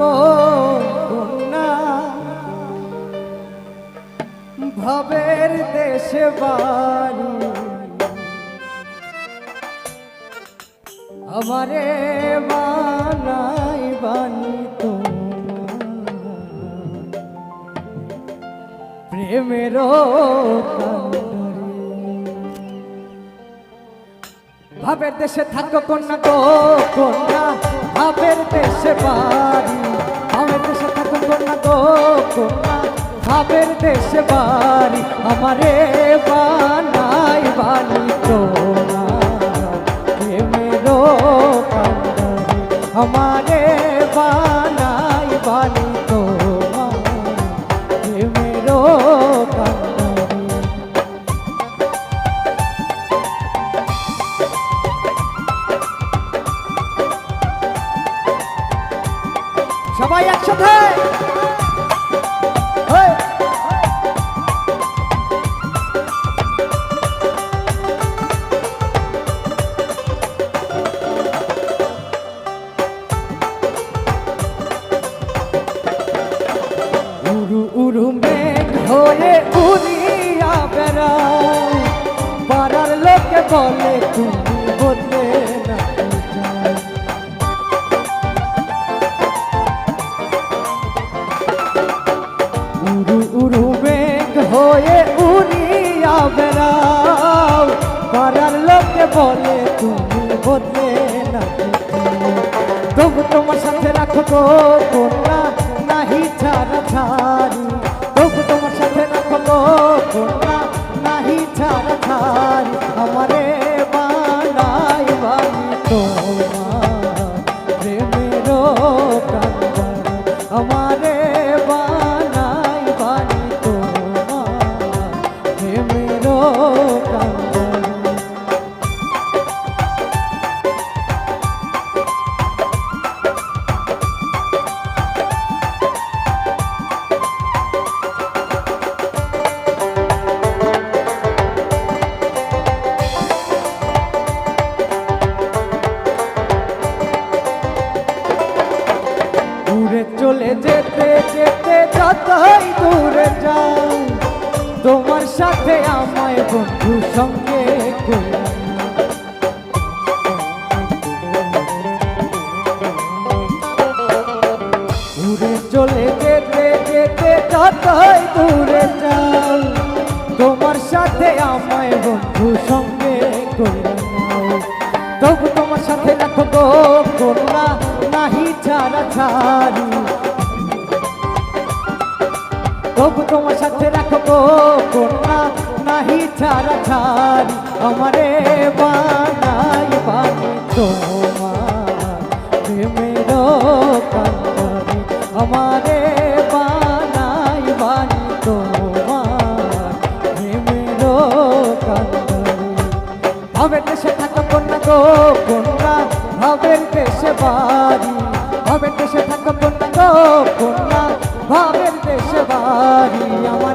গো কন্যা ভবের দেশে বাড়ি আমারে বানাই বানি প্রেমের ভাবের দেশে থাকো কন্যা গো কন্যা ভাবের দেশে বাড়ি ভাবের দেশে থাকো কন্যা গো কন্যা ভাবের দেশে বাড়ি আমারে বানাই বানি তোমরা প্রেমের কান্ডারি আমারে বানাই বানি তোমরা প্রেমের কান্ডারি সবাই একসাথে উড়ু উড়ু মেঘ হয়ে উড়িয়া বেড়াও পাড়ার লোকে বলে তুমি বদলে না উড়ু উড়ু মেঘ হয়ে উড়িয়া বেড়াও পাড়ার লোকে বলে তুমি বদলে না তবু তোমার সাথে রাখো গো কন্যা নাহি ছাড়া ছাড়ি তবু তোমার সাথে রাখো গো কন্যা নাহি ছাড়া ছাড়ি আমারে বানাই বানি তোমার প্রেমের কান্ডারি আমারে বানাই বানি তোমার প্রেমের কান্ডারি দূরে চলে যেতে যেতে যতই দূরে যাও তোমার সাথে আমায় বন্ধু সঙ্গে দূরে চলে যেতে যেতে যতই দূরে যাও তোমার সাথে আমায় বন্ধু সঙ্গে করে নাও তবু তোমার সাথে রাখো গো কন্যা নাহি ছাড়া ছাড়ি তবু তোমার সাথে রাখো গো কন্যা নাহি ছাড়া ছাড়ি আমারে বানাই বানি তোমার প্রেমের কান্ডারি আমারে বানাই বানি তোমার প্রেমের কান্ডারি ভাবের দেশে থাকো কন্যা গো কন্যা ভাবের দেশে বাড়ি ভাবের দেশে থাকো কন্যা গো কন্যা ভাবের দেশে বাড়ি আমার